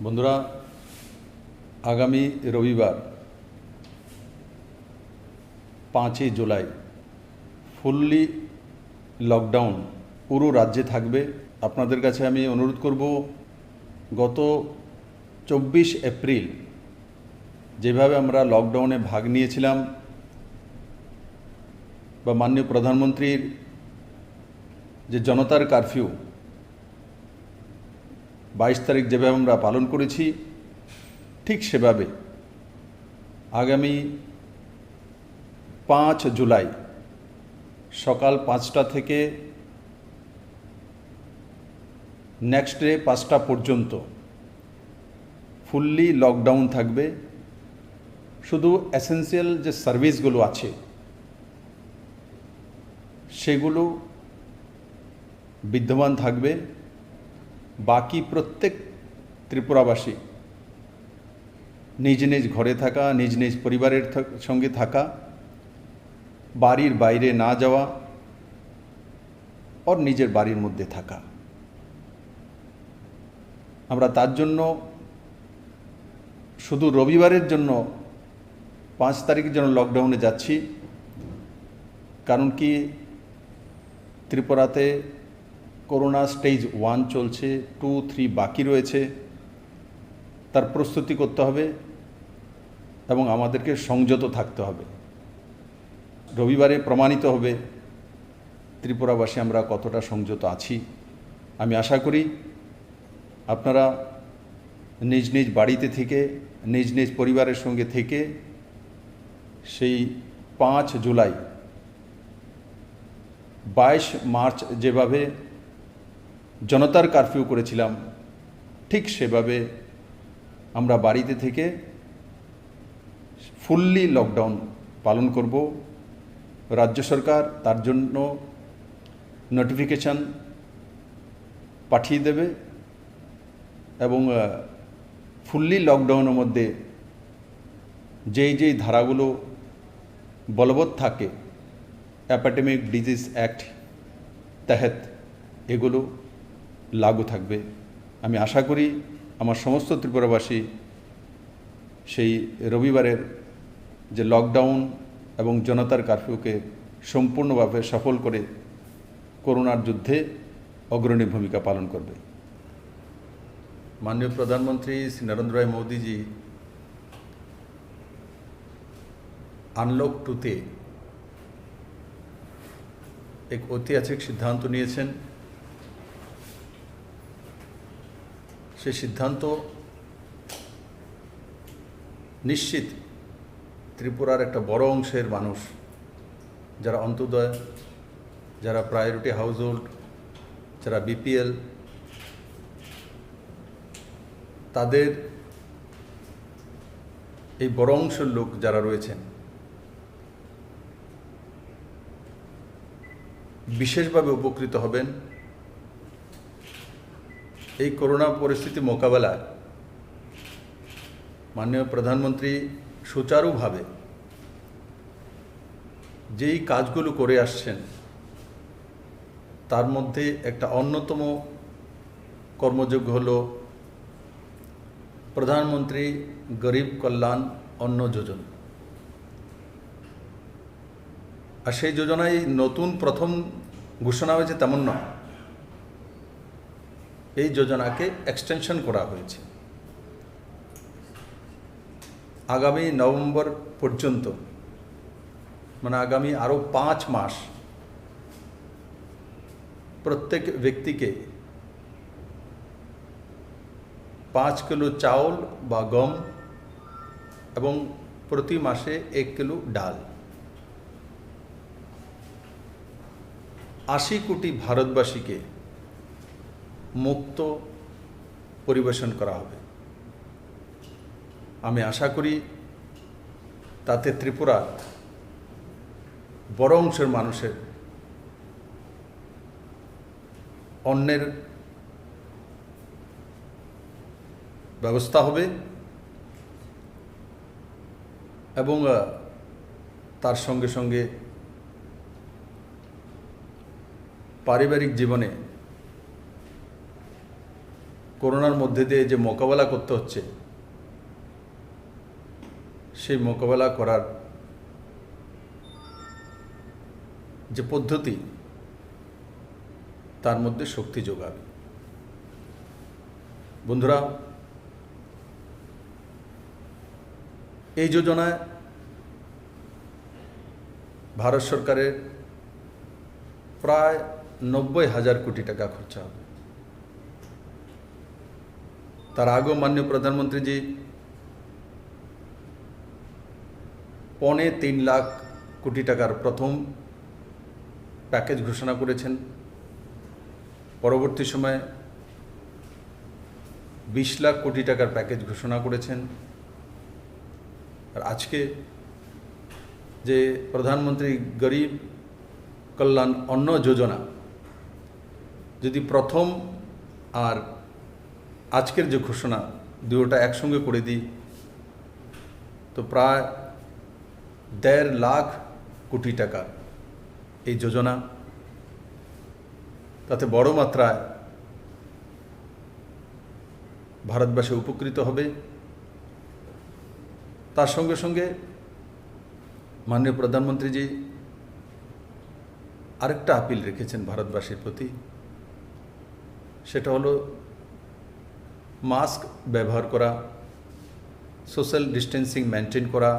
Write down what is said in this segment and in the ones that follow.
বন্ধুরা, আগামী রবিবার 5ই জুলাই ফুললি লকডাউন পুরো রাজ্যে থাকবে। আপনাদের কাছে আমি অনুরোধ করব, গত 24 এপ্রিল যেভাবে আমরা লকডাউনে ভাগ নিয়েছিলাম বা মাননীয় প্রধানমন্ত্রীর যে জনতার কারফিউ 22 তারিখ যেভাবে আমরা পালন করেছি, ঠিক সেভাবে আগামী 5 জুলাই সকাল 5টা থেকে নেক্সট ডে 5টা পর্যন্ত ফুললি লকডাউন থাকবে। শুধু এসেন্সিয়াল যে সার্ভিসগুলো আছে সেগুলো বিদ্যমান থাকবে। বাকি প্রত্যেক ত্রিপুরাবাসী নিজ নিজ ঘরে থাকা, নিজ নিজ পরিবারের সঙ্গে থাকা, বাড়ির বাইরে না যাওয়া আর নিজের বাড়ির মধ্যে থাকা। আমরা তার জন্য শুধু রবিবারের জন্য 5 তারিখের জন্য লকডাউনে যাচ্ছি। কারণ কি, ত্রিপুরাতে করোনা স্টেজ 1 চলছে, 2, 3 বাকি রয়েছে। তার প্রস্তুতি করতে হবে এবং আমাদেরকে সংযত থাকতে হবে। রবিবারে প্রমাণিত হবে ত্রিপুরাবাসী আমরা কতটা সংযত আছি। আমি আশা করি আপনারা নিজ নিজ বাড়িতে থেকে, নিজ নিজ পরিবারের সঙ্গে থেকে সেই 5 জুলাই 22 মার্চ যেভাবে জনতার কারফিউ করেছিলাম, ঠিক সেভাবে আমরা বাড়িতে থেকে ফুললি লকডাউন পালন করব। রাজ্য সরকার তার জন্য নোটিফিকেশান পাঠিয়ে দেবে এবং ফুললি লকডাউনের মধ্যে যেই ধারাগুলো বলবৎ থাকে এপিডেমিক ডিজিজ অ্যাক্ট তহত এগুলো লাগু থাকবে। আমি আশা করি আমার সমস্ত ত্রিপুরাবাসী সেই রবিবারের যে লকডাউন এবং জনতার কারফিউকে সম্পূর্ণভাবে সফল করে করোনার যুদ্ধে অগ্রণী ভূমিকা পালন করবে। माननीय प्रधानमंत्री श्री नरेंद्र भाई मोदी जी আনলক 2তে এক ঐতিহাসিক সিদ্ধান্ত নিয়েছেন। সেই সিদ্ধান্ত নিশ্চিত ত্রিপুরার একটা বড় অংশের মানুষ, যারা অন্তোদয়, যারা প্রায়োরিটি হাউসহোল্ড, যারা বিপিএল, তাদের এই বড় অংশের লোক যারা রয়েছেন বিশেষভাবে উপকৃত হবেন। এই করোনা পরিস্থিতি মোকাবেলায় মাননীয় প্রধানমন্ত্রী সুচারুভাবে যেই কাজগুলো করে আসছেন, তার মধ্যে একটা অন্যতম কর্মযোগ্য হলো প্রধানমন্ত্রী গরিব কল্যাণ অন্ন যোজনা। আর সেই যোজনায় নতুন প্রথম ঘোষণা হয়েছে তেমন নয়, এই যোজনাকে এক্সটেনশন করা হয়েছে আগামী নভেম্বর পর্যন্ত, মানে আগামী আরও 5 মাস প্রত্যেক ব্যক্তিকে 5 কিলো চাউল বা গম এবং প্রতি মাসে 1 কিলো ডাল 80 কোটি ভারতবাসীকে মুক্ত পরিবেশন করা হবে। আমি আশা করি তাতে ত্রিপুরার বড় অংশের মানুষের অন্নের ব্যবস্থা হবে এবং তার সঙ্গে সঙ্গে পারিবারিক জীবনে করোনার মধ্যে দিয়ে যে মোকাবেলা করতে হচ্ছে, সেই মোকাবেলা করার যে পদ্ধতি, তার মধ্যে শক্তি যোগাবে। বন্ধুরা, এই যোজনায় ভারত সরকারের প্রায় 90,000 কোটি টাকা খরচা হবে। তার আগেও মাননীয় প্রধানমন্ত্রীজি 3.25 লাখ কোটি টাকার প্রথম প্যাকেজ ঘোষণা করেছেন। পরবর্তী সময়ে 20 লাখ কোটি টাকার প্যাকেজ ঘোষণা করেছেন। আর আজকে যে প্রধানমন্ত্রী গরিব কল্যাণ অন্ন যোজনা, যদি প্রথম আর আজকের যে ঘোষণা দুটোটা একসঙ্গে করে দিই, তো প্রায় 1.5 লাখ কোটি টাকা এই যোজনা। তাতে বড় মাত্রায় ভারতবাসী উপকৃত হবে। তার সঙ্গে সঙ্গে মাননীয় প্রধানমন্ত্রীজি আরেকটা আপিল রেখেছেন ভারতবাসীর প্রতি, সেটা হলো মাস্ক ব্যবহার করা, সোশ্যাল ডিস্টেন্সিং মেনটেন করা,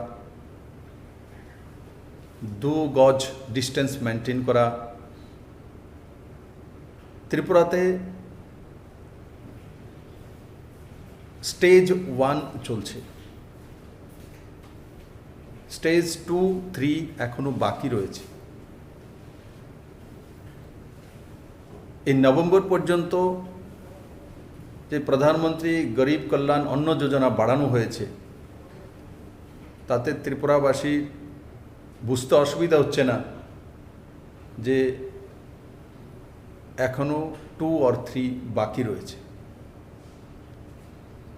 2 গজ ডিস্টেন্স মেনটেন করা। ত্রিপুরাতে স্টেজ 1 চলছে, স্টেজ 2, 3 এখনো বাকি রয়েছে। এই নভেম্বর পর্যন্ত যে প্রধানমন্ত্রী গরিব কল্যাণ অন্ন যোজনা বাড়ানো হয়েছে, তাতে ত্রিপুরাবাসী বুঝতে অসুবিধা হচ্ছে না যে এখনো 2 or 3 বাকি রয়েছে।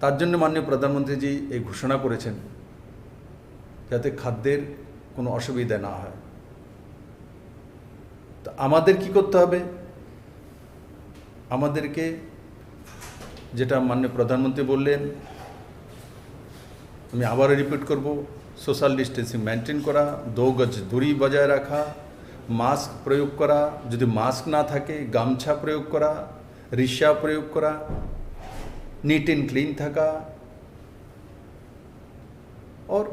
তার জন্য মাননীয় প্রধানমন্ত্রীজি এই ঘোষণা করেছেন যাতে খাদ্যের কোনো অসুবিধা না হয়। তো আমাদের কি করতে হবে? আমাদেরকে যেটা মাননীয় প্রধানমন্ত্রী বললেন, আমি আবারও রিপিট করব, সোশ্যাল ডিস্টেন্সিং মেনটেন করা, 2 গজ দূরি বজায় রাখা, মাস্ক প্রয়োগ করা, যদি মাস্ক না থাকে গামছা প্রয়োগ করা, রিক্সা প্রয়োগ করা, নিট অ্যান্ড ক্লিন থাকা, और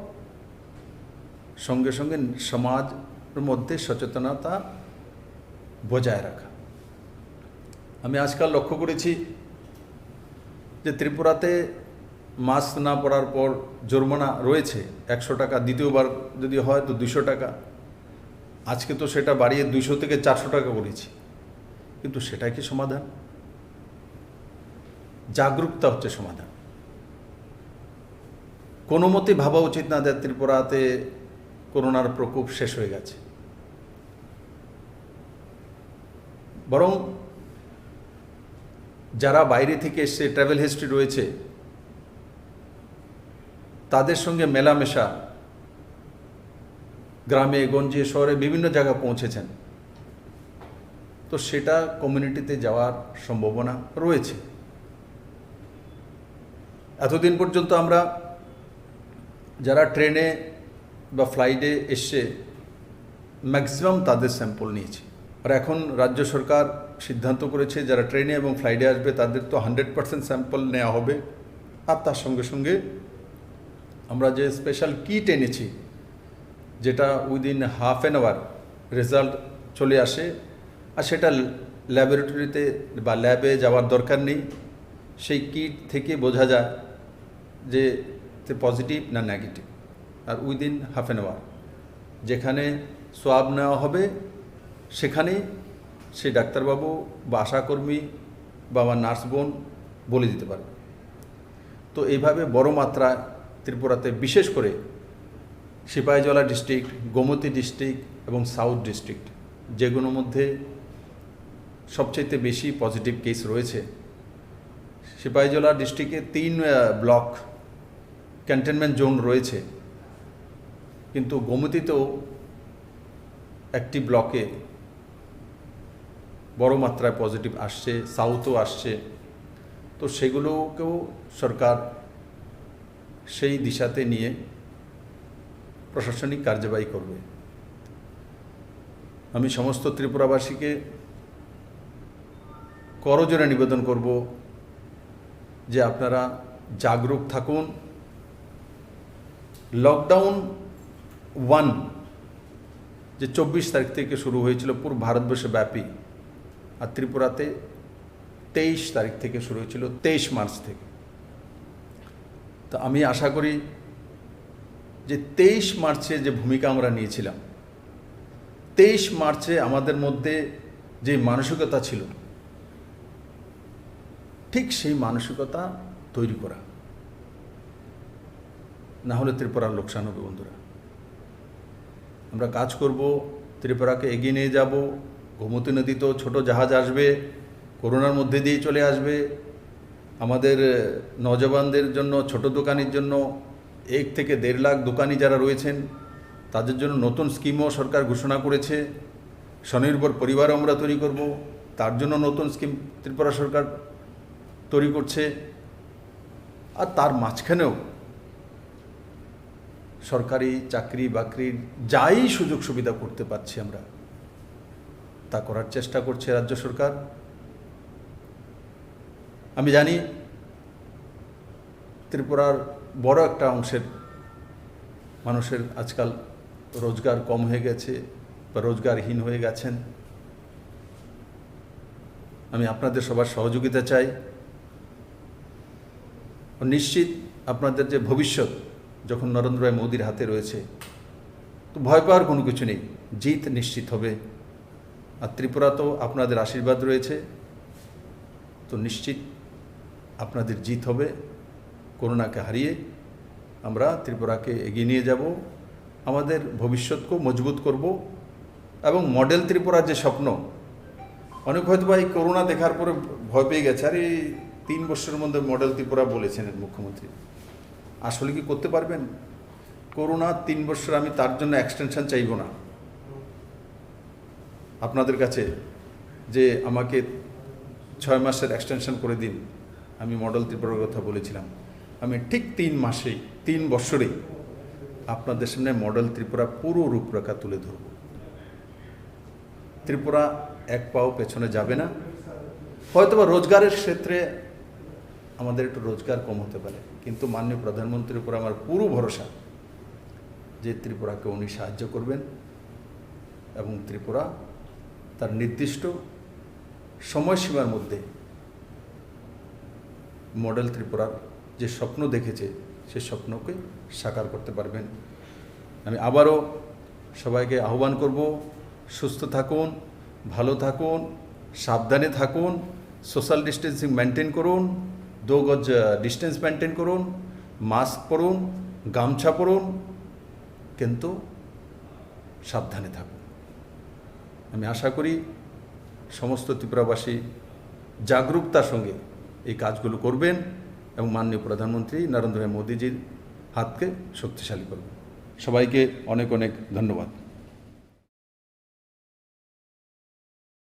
সঙ্গে সঙ্গে সমাজের মধ্যে সচেতনতা বজায় রাখা। আমি আজকাল লক্ষ্য করেছি যে ত্রিপুরাতে মাস্ক না পরার পর জরিমানা রয়েছে 100 টাকা, দ্বিতীয়বার যদি হয় তো 200 টাকা। আজকে তো সেটা বাড়িয়ে 200 থেকে 400 টাকা করেছি, কিন্তু সেটাই কি সমাধান? জাগরুকতা হচ্ছে সমাধান। কোনো মতে ভাবা উচিত না যে ত্রিপুরাতে করোনার প্রকোপ শেষ হয়ে গেছে, বরং যারা বাইরে থেকে এসে ট্রাভেল হিস্ট্রি রয়েছে তাদের সঙ্গে মেলামেশা, গ্রামে গঞ্জে শহরে বিভিন্ন জায়গায় পৌঁছেছেন, তো সেটা কমিউনিটিতে যাওয়ার সম্ভাবনা রয়েছে। এতদিন পর্যন্ত আমরা যারা ট্রেনে বা ফ্লাইটে এসে ম্যাক্সিমাম তাদের স্যাম্পল নিয়েছি। আর এখন রাজ্য সরকার সিদ্ধান্ত করেছে যারা ট্রেনে এবং ফ্লাইটে আসবে তাদের তো 100% স্যাম্পল নেওয়া হবে। আর তার সঙ্গে সঙ্গে আমরা যে স্পেশাল কিট এনেছি, যেটা within half an hour result চলে আসে, আর সেটা ল্যাবরেটরিতে বা ল্যাবে যাওয়ার দরকার নেই। সেই কিট থেকে বোঝা যায় যে পজিটিভ না নেগেটিভ। আর উইদিন হাফ অ্যান আওয়ার যেখানে সোয়াব নেওয়া হবে সেখানেই সেই ডাক্তারবাবু বা আশাকর্মী বা আমার নার্স বোন বলে দিতে পারবে। তো এইভাবে বড় মাত্রায় ত্রিপুরাতে, বিশেষ করে সিপাহীজলা ডিস্ট্রিক্ট, গোমতী ডিস্ট্রিক্ট এবং সাউথ ডিস্ট্রিক্ট, যেগুলোর মধ্যে সবচেয়ে বেশি পজিটিভ কেস রয়েছে, সিপাহীজলা ডিস্ট্রিক্টে 3 ব্লক ক্যান্টনমেন্ট জোন রয়েছে, কিন্তু গোমতীতেও একটি ব্লকে বড় মাত্রায় পজিটিভ আসছে, সাউথও আসছে। তো সেগুলোকেও সরকার সেই দিশাতে নিয়ে প্রশাসনিক কার্যবাহী করবে। আমি সমস্ত ত্রিপুরাবাসীকে করজোড়ে নিবেদন করব যে আপনারা জাগরুক থাকুন। লকডাউন 1 যে 24 তারিখ থেকে শুরু হয়েছিল পুরো ভারতবর্ষ ব্যাপী, আর ত্রিপুরাতে 23 তারিখ থেকে শুরু হয়েছিল, 23 মার্চ থেকে। তো আমি আশা করি যে 23 মার্চে যে ভূমিকা আমরা নিয়েছিলাম, 23 মার্চে আমাদের মধ্যে যে মানসিকতা ছিল, ঠিক সেই মানসিকতা তৈরি করা, না হলে ত্রিপুরার লোকসান হবে। বন্ধুরা, আমরা কাজ করব, ত্রিপুরাকে এগিয়ে নিয়ে যাব। গোমতী নদীতেও ছোট জাহাজ আসবে, করোনার মধ্যে দিয়ে চলে আসবে। আমাদের নওজওয়ানদের জন্য, ছোট দোকানির জন্য 1 থেকে 1.5 লাখ দোকানি যারা রয়েছেন তাদের জন্য নতুন স্কিমও সরকার ঘোষণা করেছে। স্বনির্ভর পরিবারও আমরা তৈরি করব, তার জন্য নতুন স্কিম ত্রিপুরা সরকার তৈরি করছে। আর তার মাঝখানেও সরকারি চাকরি বাকরির যাই সুযোগ সুবিধা করতে পারছি আমরা, তা করার চেষ্টা করছে রাজ্য সরকার। আমি জানি ত্রিপুরার বড় একটা অংশের মানুষের আজকাল রোজগার কম হয়ে গেছে বা রোজগারহীন হয়ে গেছেন। আমি আপনাদের সবার সহযোগিতা চাই। নিশ্চিত আপনাদের যে ভবিষ্যৎ যখন নরেন্দ্র ভাই মোদির হাতে রয়েছে, তো ভয় পাওয়ার কোনো কিছু নেই, জিত নিশ্চিত হবে। আর ত্রিপুরা তো আপনাদের আশীর্বাদ রয়েছে, তো নিশ্চিত আপনাদের জিত হবে। করোনাকে হারিয়ে আমরা ত্রিপুরাকে এগিয়ে নিয়ে যাব, আমাদের ভবিষ্যৎকেও মজবুত করব। এবং মডেল ত্রিপুরার যে স্বপ্ন, অনেক হয়তো বা এই করোনা দেখার পরে ভয় পেয়ে গেছে, আর এই 3 বছরের মধ্যে মডেল ত্রিপুরা বলেছেন মুখ্যমন্ত্রী। আসলে কি করতে পারবেন? করোনা 3 বছর, আমি তার জন্য এক্সটেনশন চাইব না আপনাদের কাছে যে আমাকে 6 মাসের এক্সটেনশন করে দিন। আমি মডেল ত্রিপুরার কথা বলেছিলাম। আমি ঠিক 3 মাসেই, 3 বছরেই আপনাদের সামনে মডেল ত্রিপুরা পুরো রূপরেখা তুলে ধরব। ত্রিপুরা এক পাও পেছনে যাবে না। হয়তোবা রোজগারের ক্ষেত্রে আমাদের একটু রোজগার কম হতে পারে, কিন্তু মাননীয় প্রধানমন্ত্রীর উপর আমার পুরো ভরসা যে ত্রিপুরাকে উনি সাহায্য করবেন এবং ত্রিপুরা তার নির্দিষ্ট সময়সীমার মধ্যে মডেল ত্রিপুরার যে স্বপ্ন দেখেছে সে স্বপ্নকে সাকার করতে পারবেন। আমি আবারও সবাইকে আহ্বান করব, সুস্থ থাকুন, ভালো থাকুন, সাবধানে থাকুন, সোশ্যাল ডিস্টেন্সিং মেনটেন করুন, 2 গজ ডিস্টেন্স মেনটেন করুন, মাস্ক পরুন, গামছা পরুন, কিন্তু সাবধানে থাকুন। আমি আশা করি সমস্ত ত্রিপুরাবাসী জাগরুকতার সঙ্গে এই কাজগুলো করবেন এবং মাননীয় প্রধানমন্ত্রী নরেন্দ্র মোদীজির হাতকে শক্তিশালী করবেন। সবাইকে অনেক অনেক ধন্যবাদ।